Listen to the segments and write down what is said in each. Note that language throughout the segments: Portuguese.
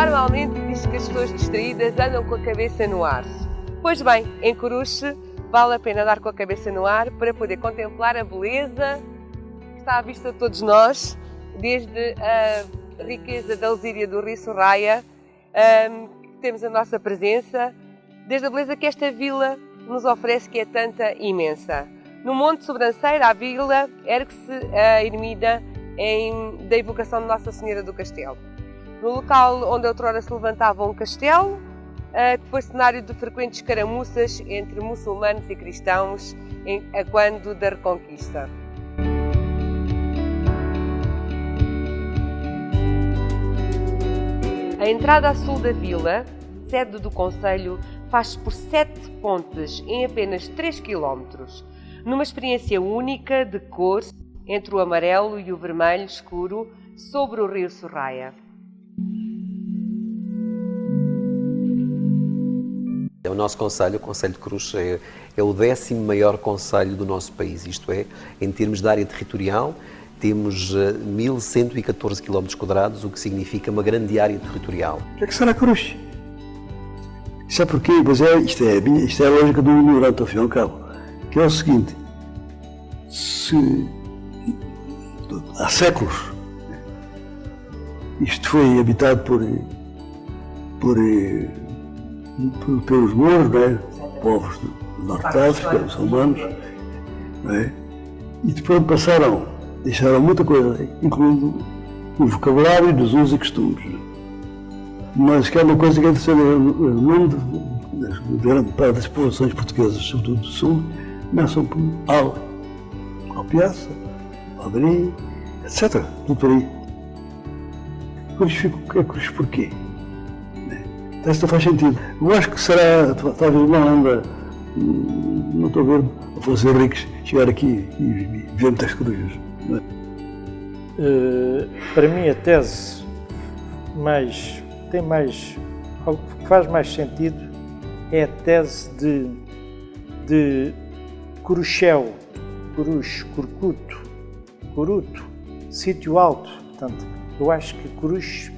Normalmente diz que as pessoas distraídas andam com a cabeça no ar. Pois bem, em Coruche vale a pena dar com a cabeça no ar para poder contemplar a beleza que está à vista de todos nós, desde a riqueza da lesíria do Rio Sorraia, temos a nossa presença, desde a beleza que esta vila nos oferece, que é tanta imensa. No Monte Sobranceira, a vila, ergue-se a ermida da evocação de Nossa Senhora do Castelo. No local onde outrora se levantava um castelo, que foi cenário de frequentes escaramuças entre muçulmanos e cristãos a quando da Reconquista. A entrada a sul da vila, sede do concelho, faz-se por 7 pontes em apenas 3 km, numa experiência única de cor entre o amarelo e o vermelho escuro sobre o Rio Sorraia. O nosso concelho, o Concelho de Coruche, é o 10º maior concelho do nosso país, isto é, em termos de área territorial, temos 1.114 km², o que significa uma grande área territorial. O que será Coruche? Sabe porquê? Pois é, isto é a lógica do ignorante, ao fim e ao cabo, que é o seguinte: há séculos isto foi habitado pelos mouros, não é? Povos do norte da África, muçulmanos, não é? E depois deixaram muita coisa, incluindo o vocabulário dos usos e costumes. Mas que é uma coisa que é de saber, o nome de grande parte das populações portuguesas, sobretudo do sul, começam por Alpiaça, Alvarim, etc. Tudo por aí. Coruche porquê? Isto não faz sentido. Eu acho que será, talvez uma lenda, não estou a ver Afonso Henriques chegar aqui e ver muitas corujas. Para mim a tese que faz mais sentido é a tese de Coruchel, Coruche, Coruto, sítio alto. Portanto, eu acho que Coruche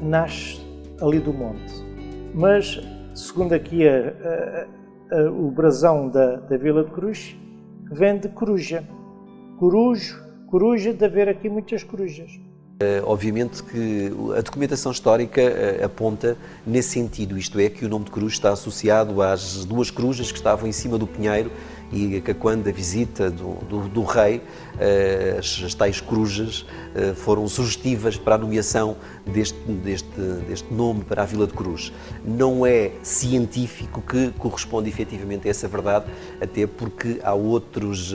nasce ali do monte. Mas, segundo aqui o brasão da Vila de Coruche, vem de coruja. Coruja, de haver aqui muitas corujas. Obviamente que a documentação histórica aponta nesse sentido, isto é, que o nome de Coruche está associado às 2 corujas que estavam em cima do pinheiro e que quando a visita do rei, as tais corujas foram sugestivas para a nomeação deste nome para a Vila de Coruche. Não é científico que corresponde efetivamente a essa verdade, até porque há outros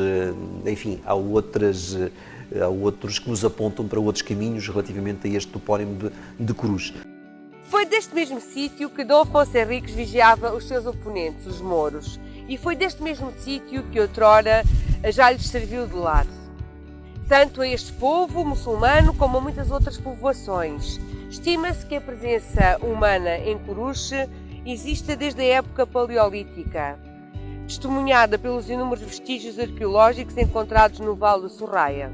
que nos apontam para outros caminhos relativamente a este topónimo de Coruche. Foi deste mesmo sítio que Dom Afonso Henriques vigiava os seus oponentes, os mouros, e foi deste mesmo sítio que outrora já lhes serviu de lar. Tanto a este povo muçulmano como a muitas outras povoações. Estima-se que a presença humana em Coruche existe desde a época paleolítica, testemunhada pelos inúmeros vestígios arqueológicos encontrados no Vale do Sorraia.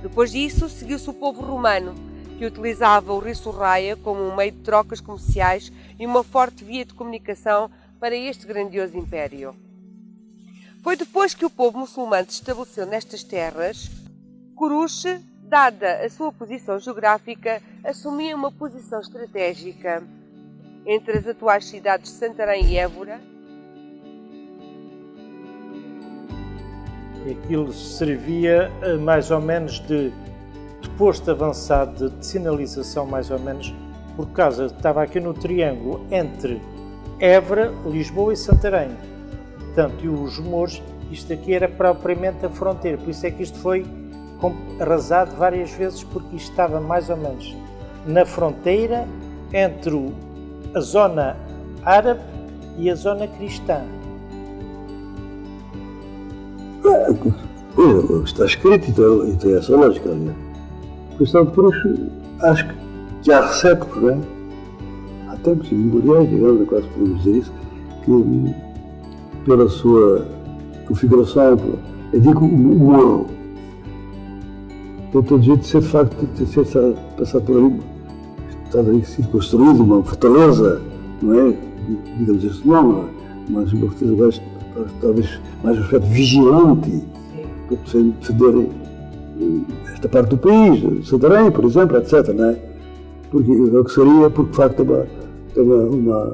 Depois disso, seguiu-se o povo romano, que utilizava o Rio Sorraia como um meio de trocas comerciais e uma forte via de comunicação para este grandioso império. Foi depois que o povo muçulmano se estabeleceu nestas terras, Coruche, dada a sua posição geográfica, assumia uma posição estratégica entre as atuais cidades de Santarém e Évora. Aquilo servia mais ou menos de posto avançado de sinalização, mais ou menos, por causa, estava aqui no triângulo entre Évora, Lisboa e Santarém. Portanto, e os mouros, isto aqui era propriamente a fronteira, por isso é que isto foi arrasado várias vezes, porque isto estava mais ou menos na fronteira entre a zona árabe e a zona cristã. Está escrito e tem essa lógica, não é? A questão de Coruche, acho que há séculos, não é? Há tempos imemoriais, digamos, quase podemos dizer isso, que pela sua configuração, eu digo o morro, tem todo jeito de ser de facto, de ser passado por ali, estava sido construída uma fortaleza, não é? Digamos este nome, mas uma fortaleza talvez mais um aspecto vigilante para defender esta parte do país, Santarém, por exemplo, etc. Não é? Porque o que seria, porque de facto tem uma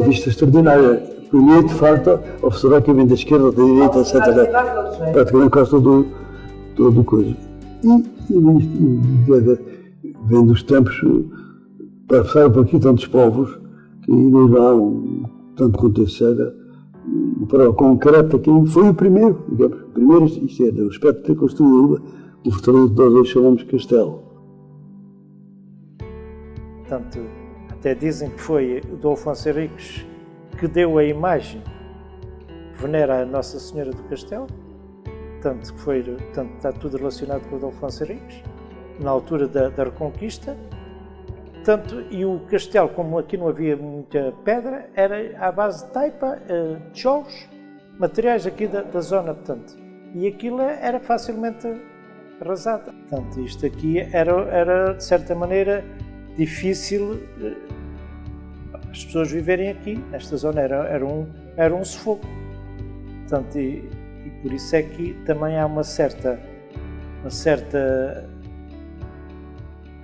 vista extraordinária. Permite, de facto, observar que vem da esquerda, da direita, etc. Praticamente quase todo o coisa. E vem dos tempos, para passar por aqui tantos povos, que ainda há tanto quanto esse era, uma prova concreta que foi o primeiro, digamos, isto é, o aspecto de ter construído o fortaleza que nós hoje chamamos de castelo. Portanto, até dizem que foi o Dom Afonso Henriques que deu a imagem que venera a Nossa Senhora do Castelo, tanto está tudo relacionado com o Dom Afonso Henriques, na altura da Reconquista. E o castelo, como aqui não havia muita pedra, era à base de taipa, tijolos, materiais aqui da zona, portanto. E aquilo era facilmente arrasado. Portanto, isto aqui era de certa maneira difícil as pessoas viverem aqui, nesta zona, era um sufoco. Portanto, e por isso é que também há uma certa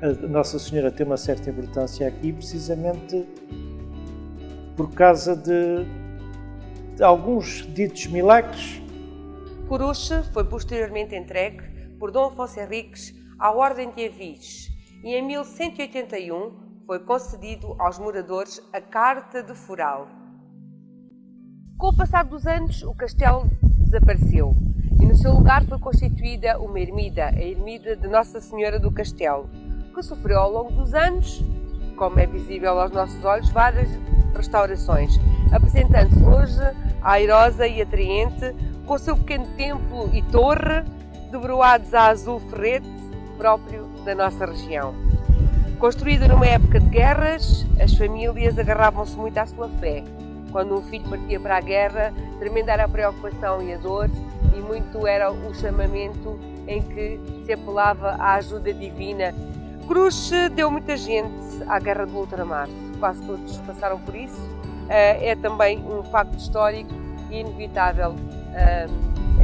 a Nossa Senhora tem uma certa importância aqui, precisamente por causa de alguns ditos milagres. Coruche foi posteriormente entregue por Dom Afonso Henriques à Ordem de Avis e em 1181 foi concedido aos moradores a Carta de Foral. Com o passar dos anos, o castelo desapareceu e no seu lugar foi constituída uma ermida, a ermida de Nossa Senhora do Castelo, que sofreu ao longo dos anos, como é visível aos nossos olhos, várias restaurações, apresentando-se hoje airosa e atraente, com o seu pequeno templo e torre, debruados a azul ferrete, próprio da nossa região. Construída numa época de guerras, as famílias agarravam-se muito à sua fé. Quando um filho partia para a guerra, tremenda era a preocupação e a dor, e muito era o chamamento em que se apelava à ajuda divina. Coruche deu muita gente à Guerra do Ultramar, quase todos passaram por isso. É também um facto histórico e inevitável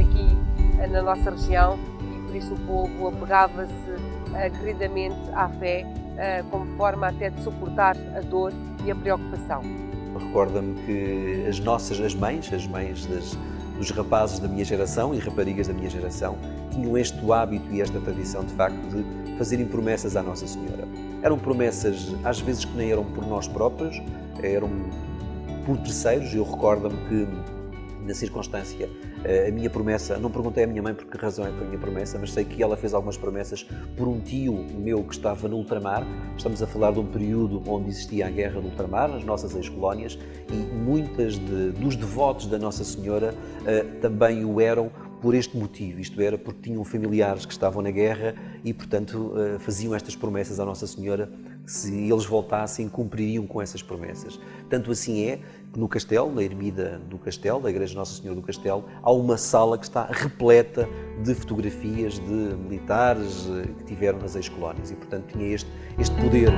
aqui na nossa região, e por isso o povo apegava-se queridamente à fé, como forma até de suportar a dor e a preocupação. Recorda-me que as mães dos rapazes da minha geração e raparigas da minha geração tinham este hábito e esta tradição, de facto, de fazerem promessas à Nossa Senhora. Eram promessas, às vezes, que nem eram por nós próprios, eram por terceiros. Eu recordo-me que, na circunstância, a minha promessa, não perguntei à minha mãe por que razão é que foi a minha promessa, mas sei que ela fez algumas promessas por um tio meu que estava no ultramar. Estamos a falar de um período onde existia a guerra do ultramar, nas nossas ex-colónias, e muitas dos devotos da Nossa Senhora também o eram por este motivo, isto era, porque tinham familiares que estavam na guerra e, portanto, faziam estas promessas à Nossa Senhora, que se eles voltassem, cumpririam com essas promessas. Tanto assim é que no castelo, na ermida do castelo, da Igreja Nossa Senhora do Castelo, há uma sala que está repleta de fotografias de militares que tiveram nas ex-colónias e, portanto, tinha este poder.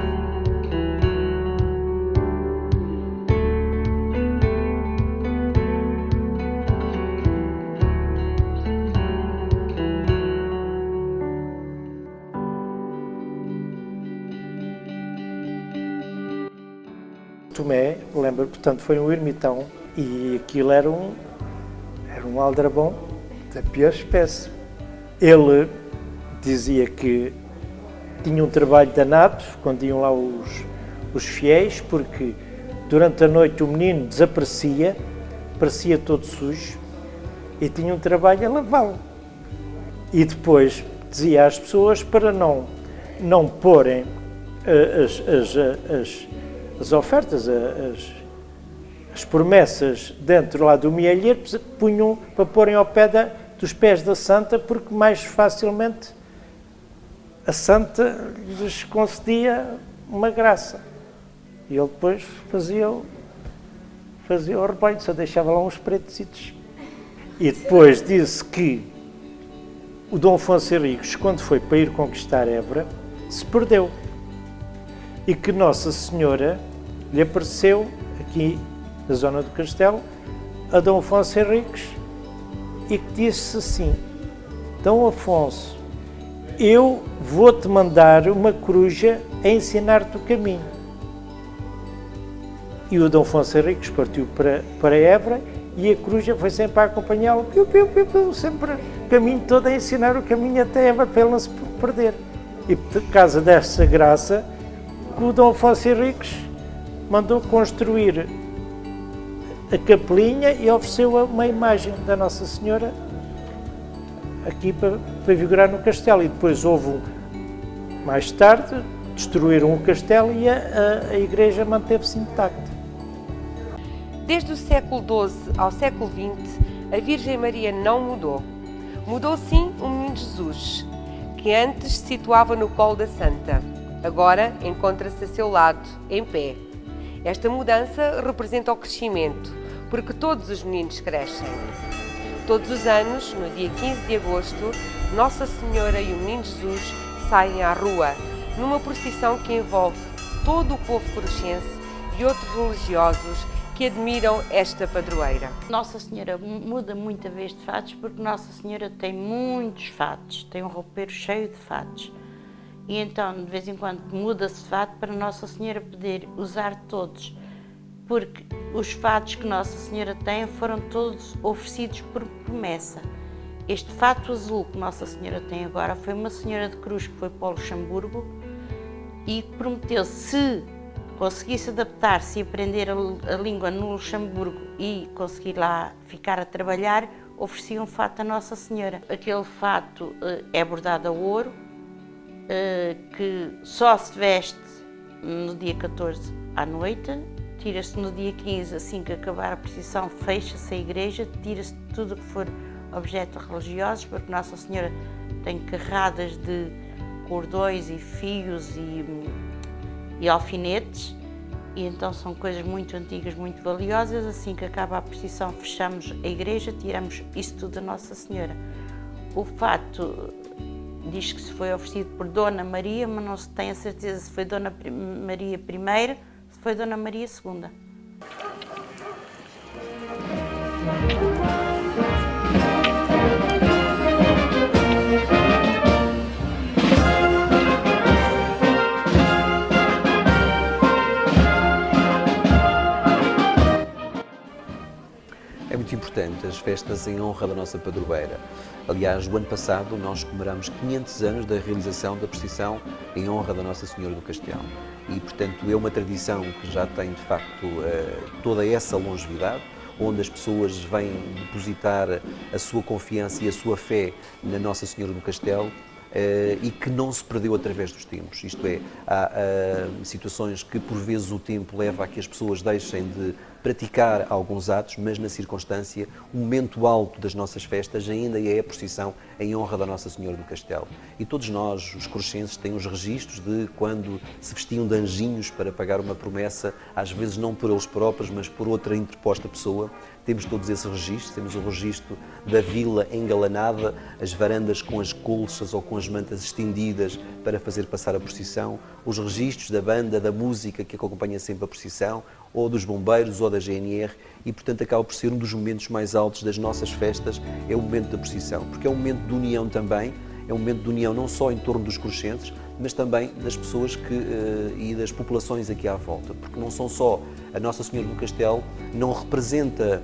Tomé, lembro, portanto, foi um ermitão e aquilo era um aldrabão da pior espécie. Ele dizia que tinha um trabalho danado quando iam lá os fiéis, porque durante a noite o menino desaparecia, parecia todo sujo e tinha um trabalho a lavá-lo. E depois dizia às pessoas para não porem as ofertas, as promessas dentro lá do mielheiro, punham para porem ao pé dos pés da Santa, porque mais facilmente a Santa lhes concedia uma graça. E ele depois fazia o rebanho, só deixava lá uns pretecitos. E depois disse que o Dom Afonso Henriques, quando foi para ir conquistar Évora, se perdeu. e que Nossa Senhora lhe apareceu aqui na zona do castelo a Dom Afonso Henriques e que disse assim: Dom Afonso, eu vou-te mandar uma coruja a ensinar-te o caminho. E o Dom Afonso Henriques partiu para Évora e a coruja foi sempre a acompanhá-lo, sempre o caminho todo a ensinar o caminho até Évora para ele não se perder. E por causa dessa graça, que o Dom Afonso Henriques mandou construir a capelinha e ofereceu uma imagem da Nossa Senhora aqui para vigorar no castelo. E depois mais tarde, destruíram o castelo e a igreja manteve-se intacta. Desde o século XII ao século XX, a Virgem Maria não mudou. Mudou sim o Menino Jesus, que antes se situava no colo da Santa. Agora encontra-se a seu lado, em pé. Esta mudança representa o crescimento, porque todos os meninos crescem. Todos os anos, no dia 15 de agosto, Nossa Senhora e o Menino Jesus saem à rua, numa procissão que envolve todo o povo coroxense e outros religiosos que admiram esta padroeira. Nossa Senhora muda muita vez de fatos porque Nossa Senhora tem muitos fatos, tem um roupeiro cheio de fatos. E então, de vez em quando, muda-se de fato para Nossa Senhora poder usar todos, porque os fatos que Nossa Senhora tem foram todos oferecidos por promessa. Este fato azul que Nossa Senhora tem agora foi uma senhora de cruz que foi para o Luxemburgo e prometeu, se conseguisse adaptar-se e aprender a língua no Luxemburgo e conseguir lá ficar a trabalhar, oferecia um fato a Nossa Senhora. Aquele fato é bordado a ouro, que só se veste no dia 14 à noite, tira-se no dia 15, assim que acabar a procissão, fecha-se a igreja, tira-se tudo o que for objetos religiosos, porque Nossa Senhora tem carradas de cordões e fios e alfinetes, e então são coisas muito antigas, muito valiosas. Assim que acaba a procissão, fechamos a igreja, tiramos isso tudo da Nossa Senhora. O fato diz que se foi oferecido por Dona Maria, mas não se tem a certeza se foi Dona Maria I, se foi Dona Maria II. É muito importante as festas em honra da nossa padroeira. Aliás, o ano passado nós comemoramos 500 anos da realização da procissão em honra da Nossa Senhora do Castelo. E, portanto, é uma tradição que já tem, de facto, toda essa longevidade, onde as pessoas vêm depositar a sua confiança e a sua fé na Nossa Senhora do Castelo, e que não se perdeu através dos tempos. Isto é, há situações que por vezes o tempo leva a que as pessoas deixem de praticar alguns atos, mas na circunstância, o momento alto das nossas festas ainda é a procissão em honra da Nossa Senhora do Castelo. E todos nós, os coroxenses, têm os registros de quando se vestiam de anjinhos para pagar uma promessa, às vezes não por eles próprios, mas por outra interposta pessoa. Temos todos esses registros, temos o registro da vila engalanada, as varandas com as colchas ou com as mantas estendidas para fazer passar a procissão, os registros da banda, da música que acompanha sempre a procissão, ou dos bombeiros ou da GNR, e portanto acaba por ser um dos momentos mais altos das nossas festas, é o momento da procissão, porque é um momento de união também, é um momento de união não só em torno dos coroxenses, mas também das pessoas e das populações aqui à volta, porque não são só a Nossa Senhora do Castelo, não representa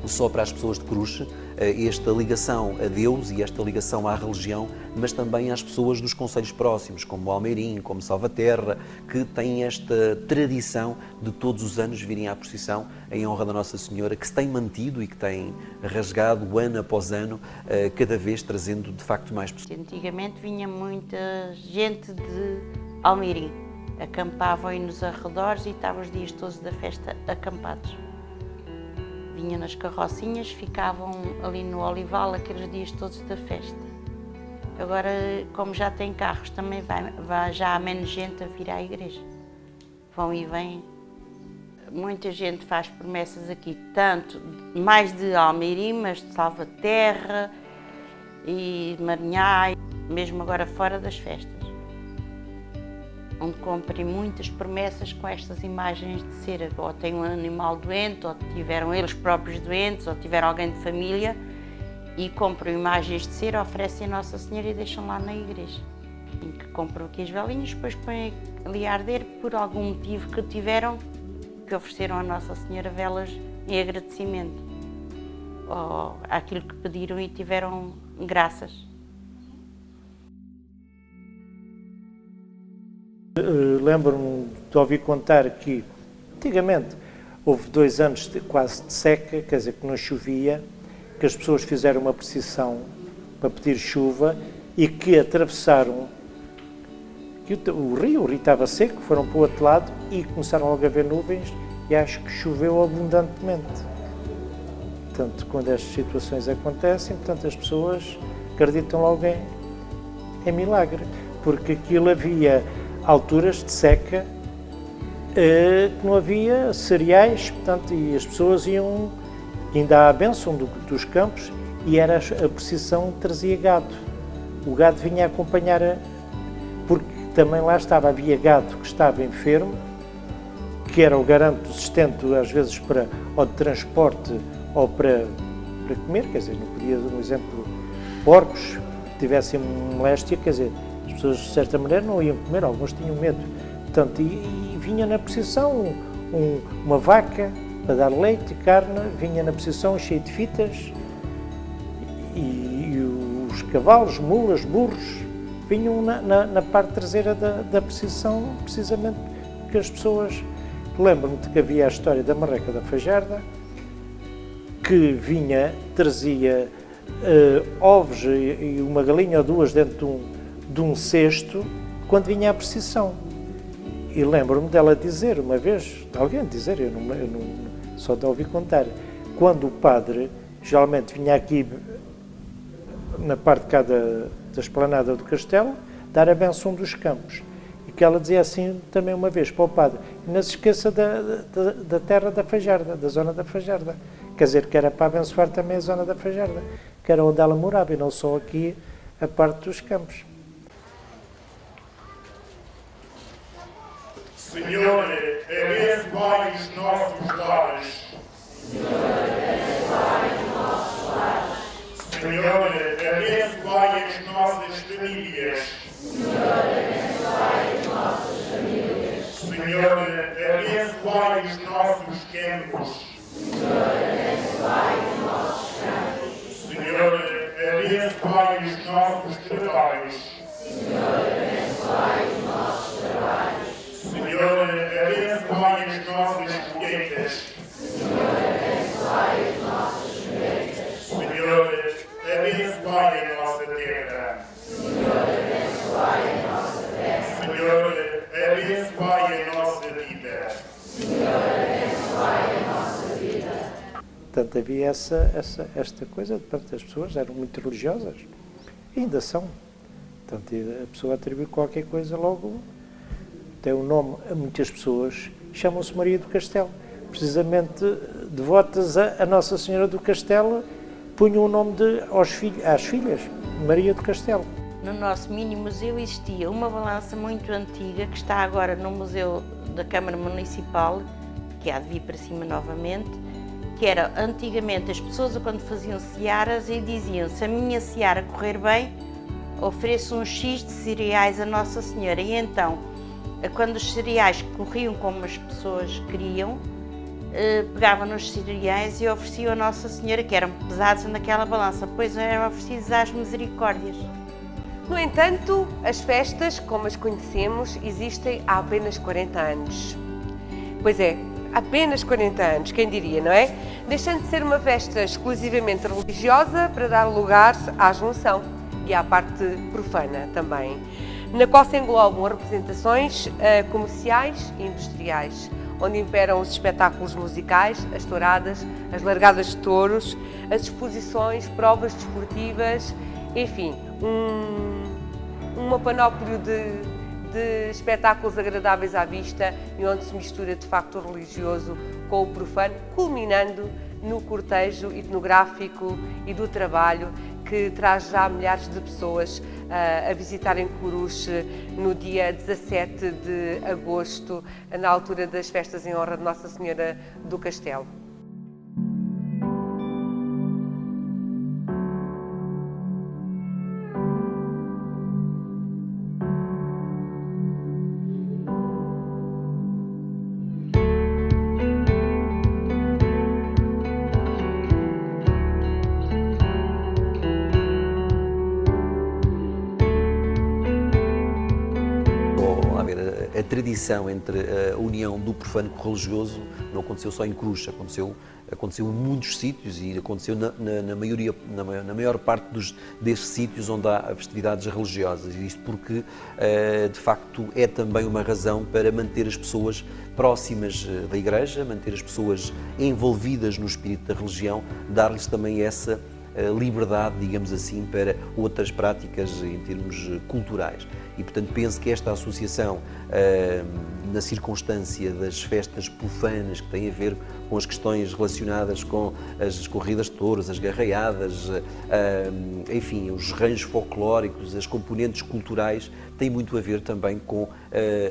só para as pessoas de Coruche esta ligação a Deus e esta ligação à religião, mas também às pessoas dos concelhos próximos, como Almeirim, como Salvaterra, que têm esta tradição de todos os anos virem à procissão em honra da Nossa Senhora, que se tem mantido e que tem rasgado ano após ano, cada vez trazendo de facto mais pessoas. Antigamente vinha muita gente de Almeirim, acampavam aí nos arredores e estavam os dias todos da festa acampados. Vinham nas carrocinhas, ficavam ali no Olival aqueles dias todos da festa. Agora, como já tem carros, também já há menos gente a vir à igreja. Vão e vêm. Muita gente faz promessas aqui, tanto mais de Almeirim, mas de Salvaterra e de Marinhá, mesmo agora fora das festas. onde cumprem muitas promessas com estas imagens de cera, ou têm um animal doente, ou tiveram eles próprios doentes, ou tiveram alguém de família, e compram imagens de cera, oferecem a Nossa Senhora e deixam lá na igreja. Em que compram aqui as velinhas, depois põem ali a arder por algum motivo que tiveram, que ofereceram a Nossa Senhora velas em agradecimento, ou àquilo que pediram e tiveram graças. Lembro-me de ouvir contar que, antigamente, houve 2 anos quase de seca, quer dizer, que não chovia, que as pessoas fizeram uma procissão para pedir chuva e que atravessaram que o rio estava seco, foram para o outro lado e começaram logo a ver nuvens e acho que choveu abundantemente. Portanto, quando estas situações acontecem, portanto, as pessoas acreditam logo em milagre, porque aquilo havia alturas de seca que não havia cereais, portanto, e as pessoas iam, ainda à bênção dos campos, e era a procissão que trazia gado. O gado vinha acompanhar, porque também lá havia gado que estava enfermo, que era o garanto do sustento, às vezes, ou de transporte ou para comer, quer dizer, não podia, por exemplo, porcos que tivessem moléstia, quer dizer, as pessoas, de certa maneira, não iam comer, alguns tinham medo. Portanto, e vinha na procissão uma vaca para dar leite e carne, vinha na procissão cheia de fitas, e os cavalos, mulas, burros, vinham na parte traseira da procissão, precisamente porque as pessoas... Lembro-me de que havia a história da marreca da Fajarda, que trazia ovos e uma galinha ou duas dentro de um cesto, quando vinha a procissão. E lembro-me dela dizer, uma vez, alguém dizer, eu não só de ouvir contar, quando o padre, geralmente vinha aqui na parte de cá da esplanada do castelo, dar a benção dos campos. E que ela dizia assim também uma vez para o padre, não se esqueça da terra da Fajarda, da zona da Fajarda. Quer dizer, que era para abençoar também a zona da Fajarda, que era onde ela morava, e não só aqui a parte dos campos. Senhor, abençoai os nossos lares. Senhor, abençoai as nossas famílias. Senhor, abençoai os nossos campos. Senhor, abençoai os nossos trabalhos. Senhor, abençoai as nossas colheitas. Senhor, abençoai a nossa terra. Senhor, abençoai a nossa vida. Portanto, havia esta coisa, portanto, as pessoas eram muito religiosas, ainda são. Portanto, a pessoa atribui qualquer coisa logo, tem um nome a muitas pessoas, chamam-se Maria do Castelo. Precisamente devotas a Nossa Senhora do Castelo, punham o nome às filhas, Maria do Castelo. No nosso mini museu existia uma balança muito antiga, que está agora no Museu da Câmara Municipal, que há de vir para cima novamente, que era, antigamente, as pessoas quando faziam searas e diziam, se a minha seara correr bem, ofereço um X de cereais a Nossa Senhora. E então, quando os cereais corriam como as pessoas queriam, pegavam nos cereais e ofereciam a Nossa Senhora, que eram pesados naquela balança, pois eram oferecidos às misericórdias. No entanto, as festas, como as conhecemos, existem há apenas 40 anos. Pois é, apenas 40 anos, quem diria, não é? Deixando de ser uma festa exclusivamente religiosa para dar lugar à junção e à parte profana também, na qual se englobam as representações comerciais e industriais, onde imperam os espetáculos musicais, as touradas, as largadas de touros, as exposições, provas desportivas, enfim, uma panóplia de espetáculos agradáveis à vista e onde se mistura de facto o religioso com o profano, culminando no cortejo etnográfico e do trabalho que que traz já milhares de pessoas a visitarem Coruche no dia 17 de agosto, na altura das festas em honra de Nossa Senhora do Castelo. A tradição entre a união do profano com o religioso não aconteceu só em Coruche, aconteceu em muitos sítios e aconteceu na maior parte destes sítios onde há festividades religiosas. E isto porque, de facto, é também uma razão para manter as pessoas próximas da Igreja, manter as pessoas envolvidas no espírito da religião, dar-lhes também essa liberdade, digamos assim, para outras práticas em termos culturais. E, portanto, penso que esta associação, na circunstância das festas profanas que têm a ver com as questões relacionadas com as corridas de touros, as garraiadas, enfim, os ranchos folclóricos, as componentes culturais, tem muito a ver também com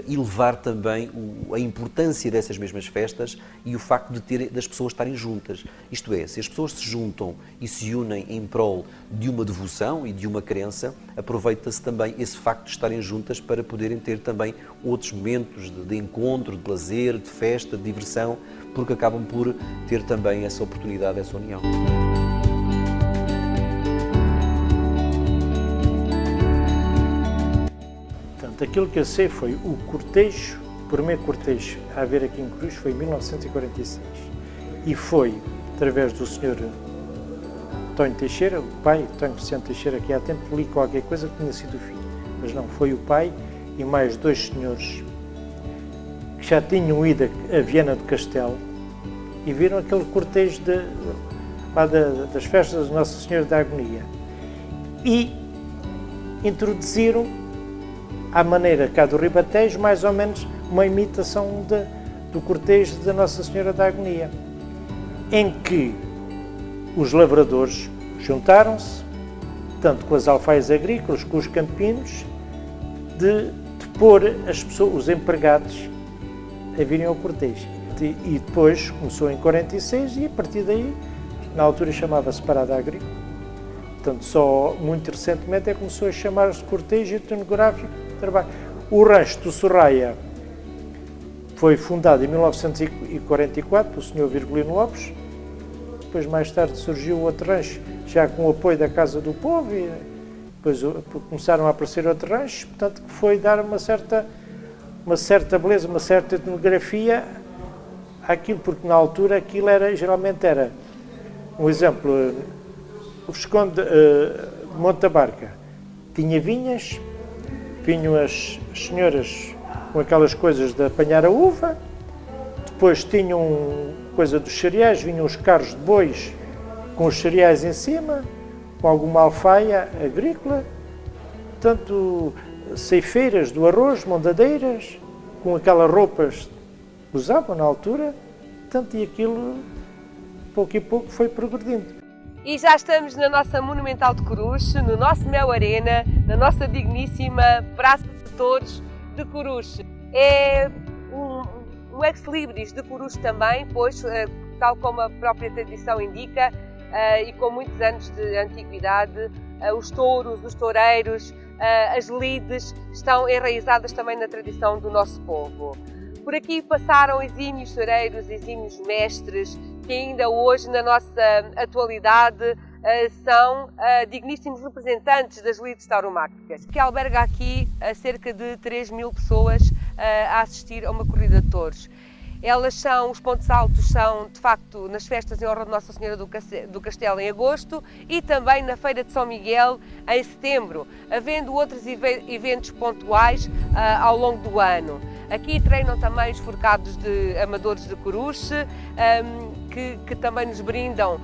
elevar também a importância dessas mesmas festas e o facto das pessoas estarem juntas. Isto é, se as pessoas se juntam e se unem em prol de uma devoção e de uma crença, aproveita-se também esse facto de estarem juntas para poderem ter também outros momentos de encontro, de lazer, de festa, de diversão, porque acabam por ter também essa oportunidade, essa união. Portanto, aquilo que eu sei foi o cortejo, o primeiro cortejo a haver aqui em Coruche foi em 1946 e foi através do Sr. António Teixeira, o pai, António Vicente Teixeira, que há tempo li qualquer coisa que tinha sido o filho, mas não, foi o pai e mais dois senhores que já tinham ido a Viana do Castelo e viram aquele cortejo das festas de Nossa Senhora da Agonia e introduziram à maneira cá do Ribatejo mais ou menos uma imitação do cortejo da Nossa Senhora da Agonia, em que os lavradores juntaram-se, tanto com as alfaias agrícolas, com os campinos, de pôr as pessoas, os empregados, a virem ao cortejo. E depois começou em 46 e a partir daí, na altura chamava-se Parada Agrícola. Portanto, só muito recentemente é que começou a chamar-se cortejo etnográfico de trabalho. O rancho do Sorraia foi fundado em 1944 pelo Sr. Virgulino Lopes. Depois, mais tarde, surgiu outro rancho, já com o apoio da Casa do Povo, e depois começaram a aparecer outros ranchos, portanto, que foi dar uma certa beleza, uma certa etnografia àquilo, porque na altura aquilo geralmente era, um exemplo, o Visconde de Monte Barca tinha vinhas, vinham as senhoras com aquelas coisas de apanhar a uva, depois tinham coisa dos cereais, vinham os carros de bois com os cereais em cima, com alguma alfaia agrícola, tanto ceifeiras do arroz, mondadeiras, com aquelas roupas que usavam na altura, tanto e aquilo, pouco e pouco, foi progredindo. E já estamos na nossa Monumental de Coruche, no nosso Mel Arena, na nossa digníssima Praça de Touros de Coruche. É um ex-libris de Coruche também, pois, tal como a própria tradição indica, e com muitos anos de antiguidade, os touros, os toureiros, as lides estão enraizadas também na tradição do nosso povo. Por aqui passaram exímios toureiros, exímios mestres, que ainda hoje, na nossa atualidade, são digníssimos representantes das lides tauromáquicas, que alberga aqui cerca de 3.000 pessoas a assistir a uma corrida de touros. Os pontos altos são, de facto, nas festas em honra de Nossa Senhora do Castelo em agosto e também na Feira de São Miguel em setembro, havendo outros eventos pontuais ao longo do ano. Aqui treinam também os forcados de amadores de Coruche, que também nos brindam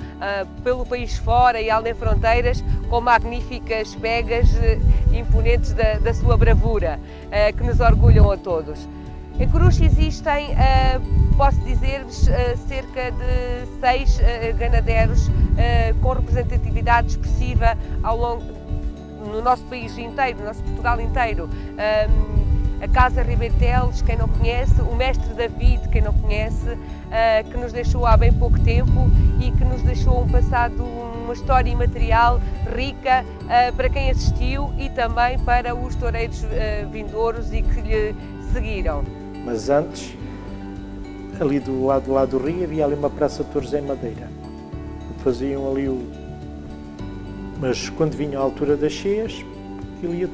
pelo país fora e além fronteiras com magníficas pegas imponentes da sua bravura, que nos orgulham a todos. Em Coruche existem, posso dizer-vos, cerca de 6 ganaderos com representatividade expressiva no nosso país inteiro, no nosso Portugal inteiro. A Casa Ribeitelos, quem não conhece, o Mestre David, quem não conhece, que nos deixou há bem pouco tempo e que nos deixou um passado, uma história imaterial rica para quem assistiu e também para os toureiros vindouros e que lhe seguiram. Mas antes, ali do lado do rio, havia ali uma praça de touros em madeira. Faziam ali Mas quando vinha a altura das cheias, aquilo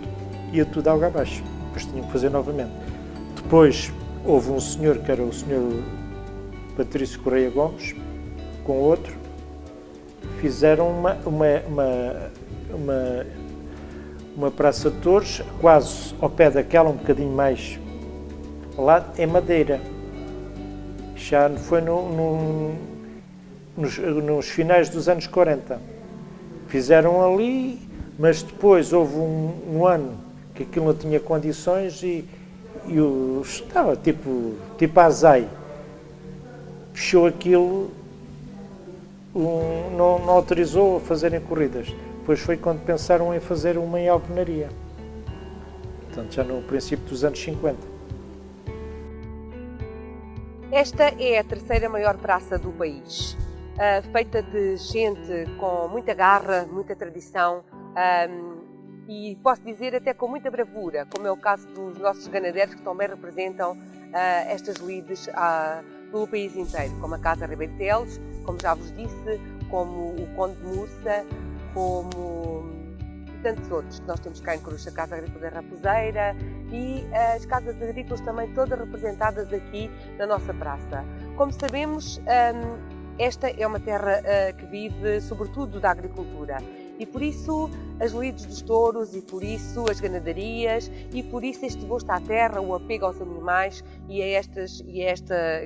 ia tudo água abaixo. Depois tinham que fazer novamente. Depois houve um senhor, que era o senhor Patrício Correia Gomes, com outro, fizeram uma praça de touros, quase ao pé daquela, um bocadinho mais lá, em madeira. Já foi nos finais dos anos 40. Fizeram ali, mas depois houve um ano que aquilo não tinha condições e estava tipo a ASAI. Fechou aquilo, não autorizou a fazerem corridas. Depois foi quando pensaram em fazer uma em alvenaria. Portanto, já no princípio dos anos 50. Esta é a terceira maior praça do país, feita de gente com muita garra, muita tradição e posso dizer até com muita bravura, como é o caso dos nossos ganadeiros que também representam estas lides pelo país inteiro, como a Casa Ribeitelos, como já vos disse, como o Conde de Mursa, como tantos outros que nós temos cá em Coruche, a Casa Agrícola da Raposeira e as casas agrícolas também todas representadas aqui na nossa praça. Como sabemos, esta é uma terra que vive sobretudo da agricultura e por isso as lides dos touros e por isso as ganadarias e por isso este gosto à terra, o apego aos animais e esta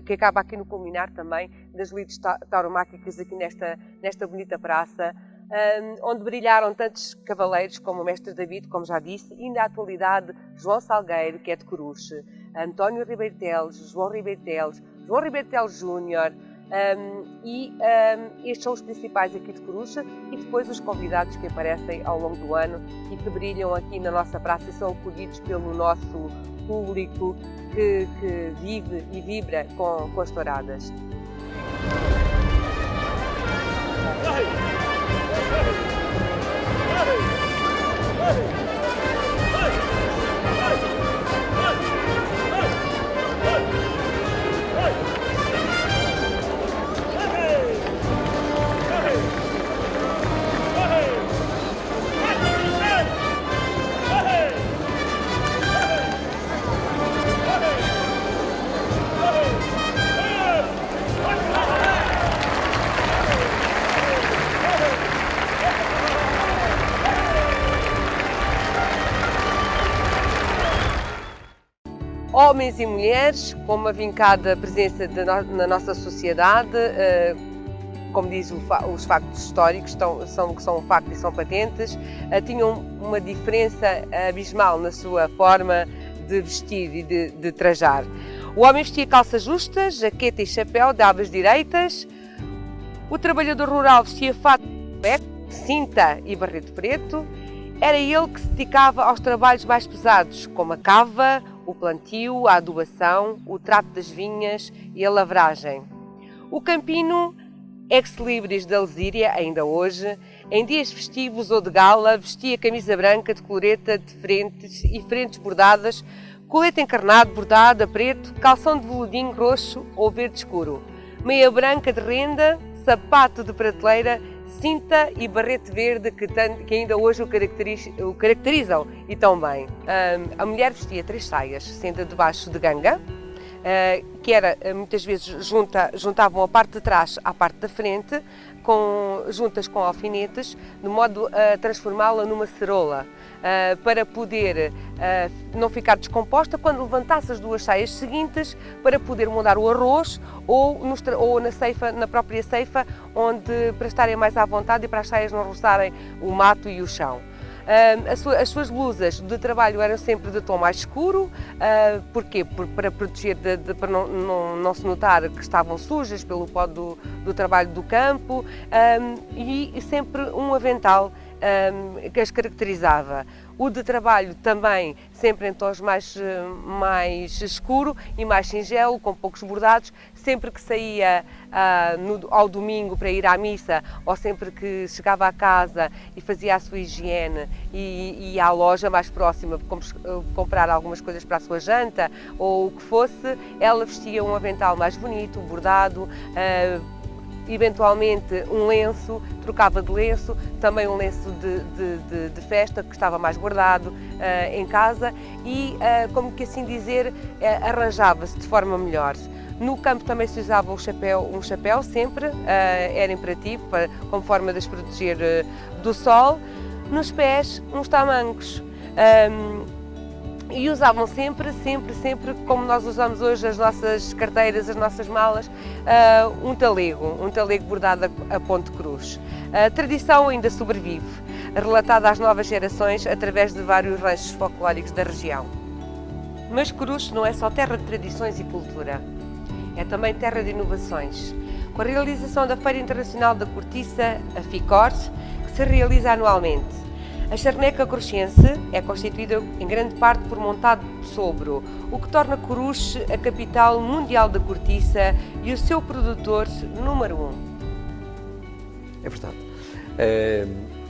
que acaba aqui no culminar também das lides tauromáquicas aqui nesta bonita praça, onde brilharam tantos cavaleiros como o Mestre David, como já disse, e na atualidade João Salgueiro, que é de Coruche, António Ribeitelos, João Ribeitelos Júnior, estes são os principais aqui de Coruche e depois os convidados que aparecem ao longo do ano e que brilham aqui na nossa praça e são acolhidos pelo nosso público que vive e vibra com as touradas. Homens e mulheres, com uma vincada presença na nossa sociedade, como diz os factos históricos, são um facto e são patentes, tinham uma diferença abismal na sua forma de vestir e de trajar. O homem vestia calças justas, jaqueta e chapéu de abas direitas, o trabalhador rural vestia fato, cinta e barrete preto, era ele que se dedicava aos trabalhos mais pesados, como a cava, o plantio, a adubação, o trato das vinhas e a lavragem. O campino, ex-libris da Lesíria, ainda hoje, em dias festivos ou de gala, vestia camisa branca de coloreta de frentes e frentes bordadas, colete encarnado bordado a preto, calção de veludinho roxo ou verde escuro, meia branca de renda, sapato de prateleira, cinta e barrete verde que ainda hoje o caracterizam e tão bem. A mulher vestia 3 saias, sendo a de baixo de ganga, que era muitas vezes juntavam a parte de trás à parte da frente, juntas com alfinetes, de modo a transformá-la numa cerola, para poder não ficar descomposta quando levantasse as 2 saias seguintes, para poder mudar o arroz ou na própria ceifa, para estarem mais à vontade e para as saias não roçarem o mato e o chão. As suas blusas de trabalho eram sempre de tom mais escuro. Porquê? Para proteger, para não se notar que estavam sujas pelo pó do trabalho do campo, e sempre um avental que as caracterizava. O de trabalho também sempre em tons mais escuro e mais singelo, com poucos bordados. Sempre que saía ao domingo para ir à missa, ou sempre que chegava a casa e fazia a sua higiene e ia à loja mais próxima comprar algumas coisas para a sua janta ou o que fosse, ela vestia um avental mais bonito, bordado, eventualmente um lenço, trocava de lenço, também um lenço de festa que estava mais guardado em casa e, como que assim dizer, arranjava-se de forma melhor. No campo também se usava um chapéu sempre, era imperativo, como forma de as proteger do sol. Nos pés, uns tamancos. E usavam sempre, como nós usamos hoje as nossas carteiras, as nossas malas, um talego bordado a ponto cruz. A tradição ainda sobrevive, relatada às novas gerações através de vários ranchos folclóricos da região. Mas Coruche não é só terra de tradições e cultura, é também terra de inovações. Com a realização da Feira Internacional da Cortiça, a FICOR, que se realiza anualmente. A charneca cruxense é constituída em grande parte por montado de sobro, o que torna Coruche a capital mundial da cortiça e o seu produtor número 1. É verdade.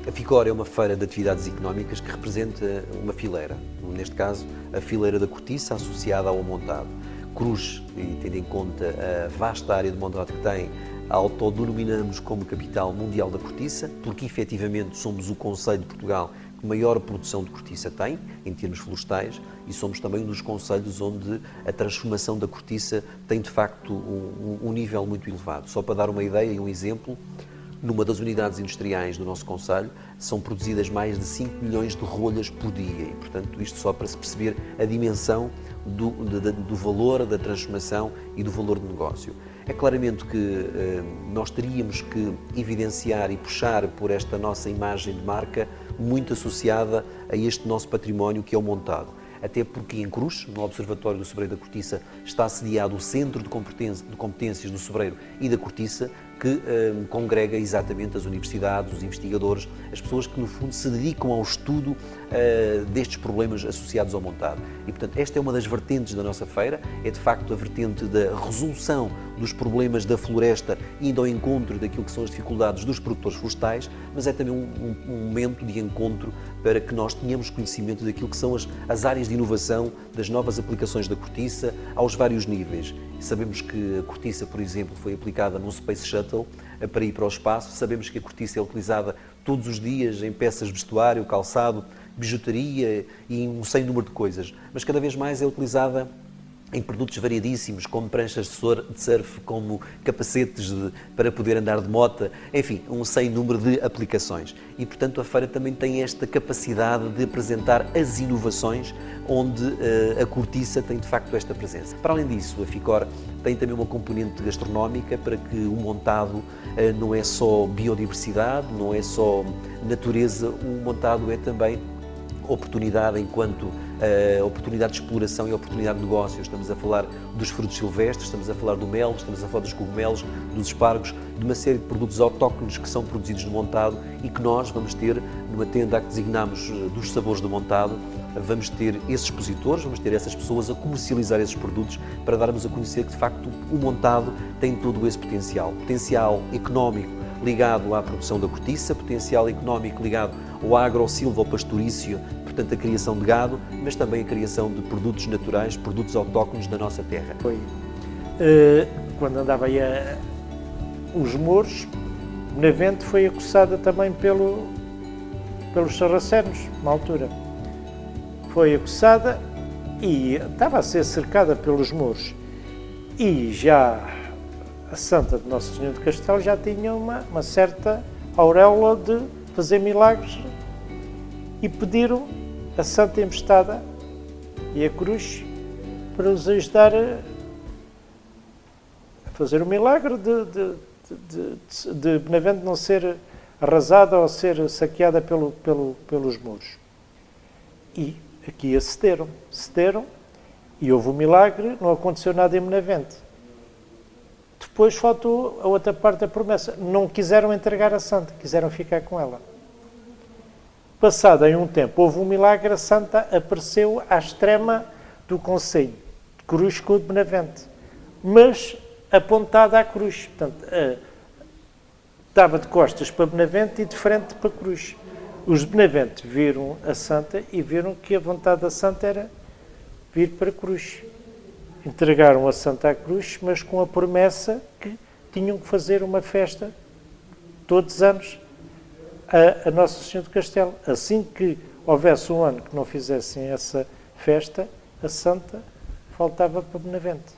A FICOR é uma feira de atividades económicas que representa uma fileira, neste caso a fileira da cortiça associada ao amontado. Coruche, e tendo em conta a vasta área de montado que tem, autodenominamos como capital mundial da cortiça, porque efetivamente somos o concelho de Portugal que maior produção de cortiça tem, em termos florestais, e somos também um dos concelhos onde a transformação da cortiça tem de facto um nível muito elevado. Só para dar uma ideia e um exemplo, numa das unidades industriais do nosso concelho são produzidas mais de 5 milhões de rolhas por dia e, portanto, isto só para se perceber a dimensão do valor da transformação e do valor de negócio. É claramente que nós teríamos que evidenciar e puxar por esta nossa imagem de marca muito associada a este nosso património que é o montado. Até porque em Coruche, no Observatório do Sobreiro da Cortiça, está sediado o Centro de Competências do Sobreiro e da Cortiça, que congrega exatamente as universidades, os investigadores, as pessoas que no fundo se dedicam ao estudo destes problemas associados ao montado. E portanto esta é uma das vertentes da nossa feira, é de facto a vertente da resolução dos problemas da floresta, indo ao encontro daquilo que são as dificuldades dos produtores florestais, mas é também um momento de encontro para que nós tenhamos conhecimento daquilo que são as áreas de inovação, das novas aplicações da cortiça, aos vários níveis. Sabemos que a cortiça, por exemplo, foi aplicada num Space Shuttle para ir para o espaço. Sabemos que a cortiça é utilizada todos os dias em peças de vestuário, calçado, bijutaria e um sem número de coisas. Mas cada vez mais é utilizada em produtos variadíssimos, como pranchas de surf, como capacetes para poder andar de moto, enfim, um sem número de aplicações. E, portanto, a feira também tem esta capacidade de apresentar as inovações onde a cortiça tem, de facto, esta presença. Para além disso, a FICOR tem também uma componente gastronómica para que o montado não é só biodiversidade, não é só natureza, o montado é também oportunidade enquanto oportunidade de exploração e oportunidade de negócio. Estamos a falar dos frutos silvestres, estamos a falar do mel, estamos a falar dos cogumelos, dos espargos, de uma série de produtos autóctones que são produzidos no montado e que nós vamos ter numa tenda que designamos dos sabores do montado. Vamos ter esses expositores, vamos ter essas pessoas a comercializar esses produtos para darmos a conhecer que de facto o montado tem todo esse potencial económico ligado à produção da cortiça, potencial económico ligado ao agro-silvopastorício, portanto a criação de gado, mas também a criação de produtos naturais, produtos autóctones da nossa terra. Quando andava aí os Mouros, Benavente foi acossada também pelos sarracenos, uma altura. Foi acossada e estava a ser cercada pelos Mouros. E já a Santa de Nossa Senhora de Castelo já tinha uma certa auréola de fazer milagres e pediram a Santa Emprestada e a Cruz para os ajudar a fazer o milagre de Benavente não ser arrasada ou a ser saqueada pelos muros. E aqui acederam, e houve um milagre, não aconteceu nada em Benavente. Depois faltou a outra parte da promessa. Não quiseram entregar a santa, quiseram ficar com ela. Passado em um tempo, houve um milagre, a santa apareceu à extrema do concelho de Cruz com o de Benavente, mas apontada à cruz. Portanto, estava de costas para Benavente e de frente para a cruz. Os de Benavente viram a santa e viram que a vontade da santa era vir para a cruz. Entregaram a santa à cruz, mas com a promessa que tinham que fazer uma festa todos os anos a Nossa Senhora do Castelo. Assim que houvesse um ano que não fizessem essa festa, a santa faltava para Benavente.